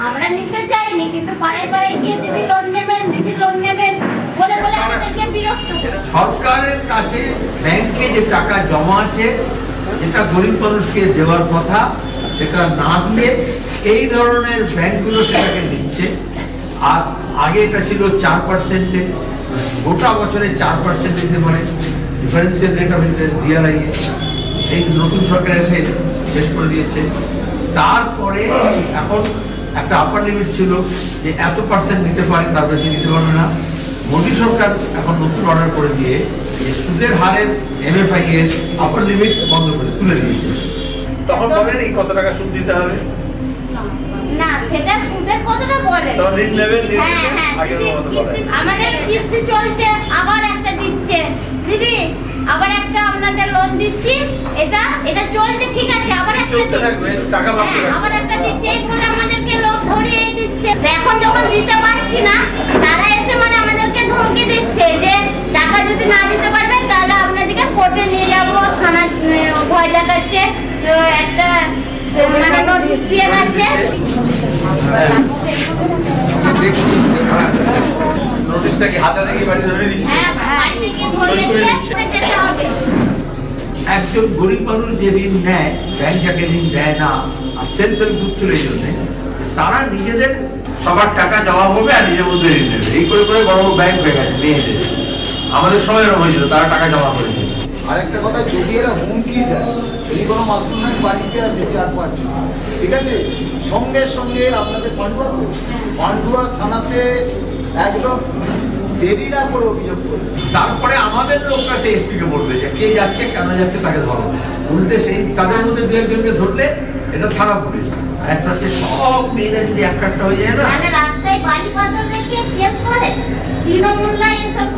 আমরা নিতে চাইনি, কিন্তু পাড়ায় পাড়ায় গিয়ে দিদি লোন নেবেন, দিদি লোন নেবেন বলে বলে আমাদেরকে বিরক্ত করে। সরকারের কাছে ব্যাংকে যে টাকা জমা আছে, যেটা গরিব মানুষকে দেওয়ার কথা, সেটা না দিয়ে এই ধরনের ব্যাংকগুলো সেটাকে দিচ্ছে। আর আগে এটা ছিল 4%, গোটা বছরে 4% দিতে পারে, ডিফারেন্সিয়াল রেট অফ ইন্টারেস্ট ডিআরআই। এই নতুন সরকার এসে শেষ করে দিয়েছে। তারপরে এখন একটা আপার লিমিট ছিল যে এত পার্সেন্ট দিতে পারে, তার বেশি দিতে পারবে না। মোদী সরকার এখন নতুন অর্ডার করে দিয়ে যে সুদের হারের এমএফআই এর আপার লিমিট বন্ধ করে তুলে দিয়েছে। তখন বলেন এই কত টাকা সুদ দিতে হবে না, সেটা সুদের কথাটা বলে। আমাদের কিস্তি চলছে, আবার একটা দিচ্ছে দিদি, আবার একটা আপনাদের লোন দিচ্ছি, এটা এটা চলছে ঠিক আছে, আবার একটা দিচ্ছে, আবার একটা দিচ্ছে, এই করে আমাদেরকে লোক ধরিয়ে দিচ্ছে। এখন যখন দিতে পারছি না, তারা এসে মানে আমাদেরকে ধমকি দিচ্ছে যে টাকা যদি না দিতে পারবেন তাহলে আপনাদেরকে কোর্টে নিয়ে যাবো, থানা ভয় দেখাচ্ছে। তো একটা মানে নোটিশ দিয়ে গেছে। নোটিশটাকে হাতে থেকে বাড়ি ধরে দিচ্ছে। হ্যাঁ, বাড়ি থেকে ধরিয়ে দিয়ে যেতে হবে। একজন গরিব মানুষ যে ঋণ নেয়, ব্যাংক যাকে ঋণ দেয় না, আর সেলফ হেল্প গ্রুপ ছিল এই জন্য, তারা নিজেদের সবার টাকা জমা করবে আর নিজের মধ্যে ঋণ নেবে। এই করে করে বড় বড় ব্যাংক হয়ে গেছে মেয়েদের। আমাদের সময় এরকম হয়েছিল, তারা টাকা জমা করেছে। আরেকটা কথা, যদি এরা হুমকি দেয়, যদি কোনো মাসুল নাই বাড়িতে আসে 4-5, ঠিক আছে, সঙ্গে সঙ্গে আপনাদের পান্ডুয়া থানাতে একদম দেরি না করে অভিযোগ করবে। তারপরে আমাদের লোকরা সেই এসপিকে বলবে যে কে যাচ্ছে, কেন যাচ্ছে, তাকে ধরো। উল্টে সেই তাদের মধ্যে দু একজনকে ধরলে এটা থানা পুলিশ। আর একটা হচ্ছে সব মেয়েরা যদি একটা হয়ে যায় না, রাস্তায় বাড়ি পাথর রেখে কেস করে, তৃণমূলরা এসব